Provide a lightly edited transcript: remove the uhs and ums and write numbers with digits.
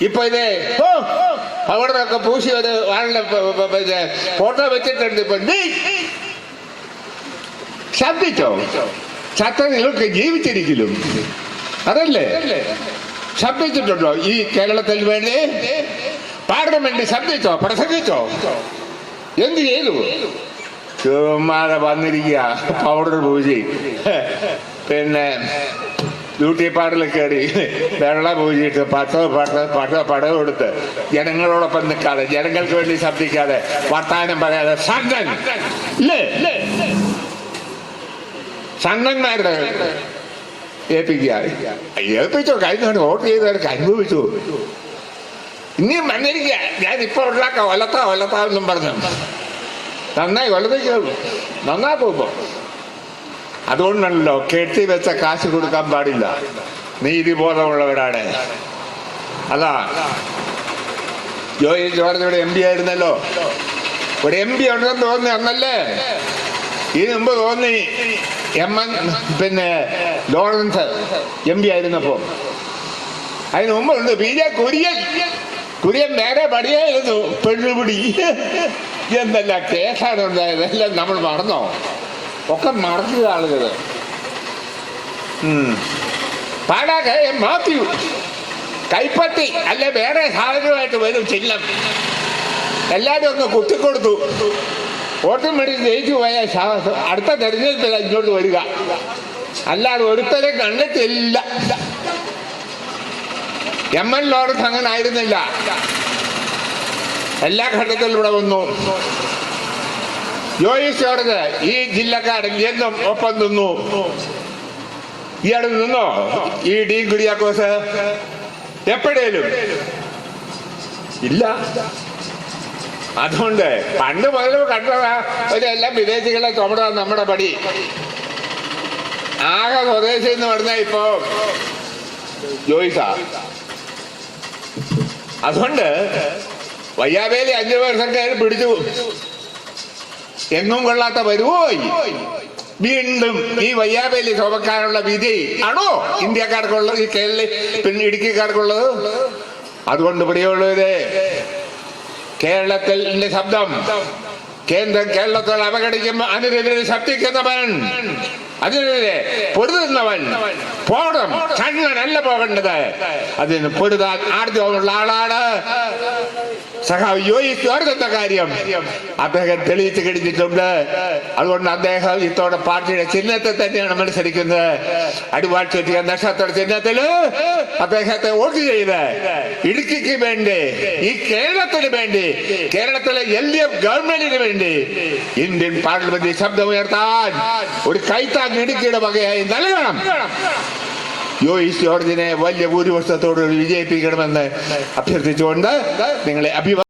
ഇപ്പൊ ഇത് പൗഡറൊക്കെ പൂശി ഒരു ആളുടെ ഫോട്ടോ വെച്ചിട്ടുണ്ട്. ഇപ്പൊ ശബ്ദിച്ചോ? ശബ്ദങ്ങളൊക്കെ ജീവിച്ചിരിക്കലും അതല്ലേ? ശബ്ദിച്ചിട്ടുണ്ടോ ഈ കേരളത്തിൽ വേണ്ടി? പാർലമെന്റ് ശബ്ദിച്ചോ? പ്രസംഗിച്ചോ? എന്ത് ചെയ്തു? ചുമ്മാതെ വന്നിരിക്കുക പൗഡർ പൂജി, പിന്നെ ബ്യൂട്ടി പാർലറിൽ കയറി വെള്ളം പൂജിയിട്ട് പടം കൊടുത്ത് ജനങ്ങളോടൊപ്പം നിൽക്കാതെ, ജനങ്ങൾക്ക് വേണ്ടി ശബ്ദിക്കാതെ, വർത്താനം പറയാതെ സംഘൻ ഇല്ലേ? സംഘന്മാരുടെ ഏൽപ്പിച്ചോ? കഴിഞ്ഞ വോട്ട് ചെയ്തവർക്ക് അനുഭവിച്ചു. ഇനിയും വന്നിരിക്കുക ഞാൻ ഇപ്പൊ ഉണ്ടാക്കാം ഒലത്താവെന്നും പറഞ്ഞു. നന്നായി വലുതേക്കുള്ളൂ, നന്നാക്കുമ്പോ. അതുകൊണ്ടാണല്ലോ കെട്ടി വെച്ച കാശ് കൊടുക്കാൻ പാടില്ല. നീതിബോധമുള്ളവരാണ്. അതാ ജോർജ് ഇവിടെ MP ആയിരുന്നല്ലോ. ഇവിടെ MP ഉണ്ടെന്ന് തോന്നി അന്നല്ലേ? ഇതിനു മുമ്പ് തോന്നി പിന്നെ ലോറൻസ് MP ആയിരുന്നപ്പോ. അതിന് മുമ്പുണ്ട് PJ കുര്യൻ നേരെ പടിയായിരുന്നു. പെണ്ണുപിടി എന്തെല്ലാം കേസാണ് ഉണ്ടായത്. എല്ലാം നമ്മൾ മറന്നോ? ഒക്കെ മറക്കുക ആളുകൾ. പാടാകെ മാത്യു കൈപ്പത്തി അല്ലെ വേറെ സാധനമായിട്ട് വരും ചിഹ്നം. എല്ലാവരും ഒന്ന് കുത്തിക്കൊടുത്തു. വോട്ടും മേടിച്ച് ജയിച്ചു പോയ അടുത്ത തെരഞ്ഞെടുപ്പിൽ ഇങ്ങോട്ട് വരിക. അല്ലാതെ ഒരുത്തരെ കണ്ടിട്ടില്ല. MN ലോറൻസ് അങ്ങനെ ആയിരുന്നില്ല. എല്ലാ ഘട്ടത്തിലും ഇവിടെ വന്നു. ജോയിസ് ജോർജ് ഈ ജില്ലക്കാരൻ എന്നും ഒപ്പം നിന്നു. ഇയാൾ നിന്നോ? ഈ ഡീൻ കുര്യാക്കോസ് എപ്പോഴേലും ഇല്ല. അതുകൊണ്ട് പണ്ട് മുതലും കണ്ടതാ എല്ലാം വിദേശികളെ ചുമടാ നമ്മുടെ പടി. ആകെ സ്വദേശി എന്ന് പറഞ്ഞാൽ ഇപ്പോ ജോയിസാ. അതുകൊണ്ട് വയ്യാവേലി 5 വർഷം കയറി പിടിച്ചു. എങ്ങും കൊള്ളാത്ത വരുവോയി. വീണ്ടും ഈ വയ്യാവേലി ശോഭക്കാനുള്ള വിധി ആണോ ഇന്ത്യക്കാർക്കുള്ളത്, ഈ പിന്നെ ഇടുക്കിക്കാർക്കുള്ളത്? അതുകൊണ്ട് ഇവിടെയുള്ളവര് കേരളത്തിന്റെ ശബ്ദം കേന്ദ്രം കേരളത്തോട് അവഗണിക്കുമ്പോൾ അതിനെതിരെ ശബ്ദിക്കുന്നവൻ, അതിനെതിരെ പൊരുതുന്നവൻ പോകണം. കണ്ണനല്ല പോകേണ്ടത്, അതിന് പൊരുതാൻ ആർജവമുള്ള ആളാണ് സഖാവ് ജോയിസ് ജോർജ്. കാര്യം അദ്ദേഹം തെളിയിച്ചു കഴിഞ്ഞിട്ടുണ്ട്. അതുകൊണ്ട് അദ്ദേഹം ഇത്തവണ പാർട്ടിയുടെ ചിഹ്നത്തിൽ തന്നെയാണ് മത്സരിക്കുന്നത്. അടിവാൾ ചുറ്റിയ നക്ഷത്ര ചിഹ്നത്തില് അദ്ദേഹത്തെ വോട്ട് ചെയ്ത് ഇടുക്കിക്ക് വേണ്ടി, ഈ കേരളത്തിന് വേണ്ടി, കേരളത്തിലെ LDF ഗവൺമെന്റിന് വേണ്ടി ഇന്ത്യൻ പാർലമെന്റിൽ ശബ്ദമുയർത്താൻ ഒരു കൈത്താൻ ഇടുക്കിയുടെ വകയായി നൽകണം. ജോയിസ് ജോർജിനെ വലിയ ഭൂരിപക്ഷത്തോട് വിജയിപ്പിക്കണമെന്ന് അഭ്യർത്ഥിച്ചുകൊണ്ട് നിങ്ങളെ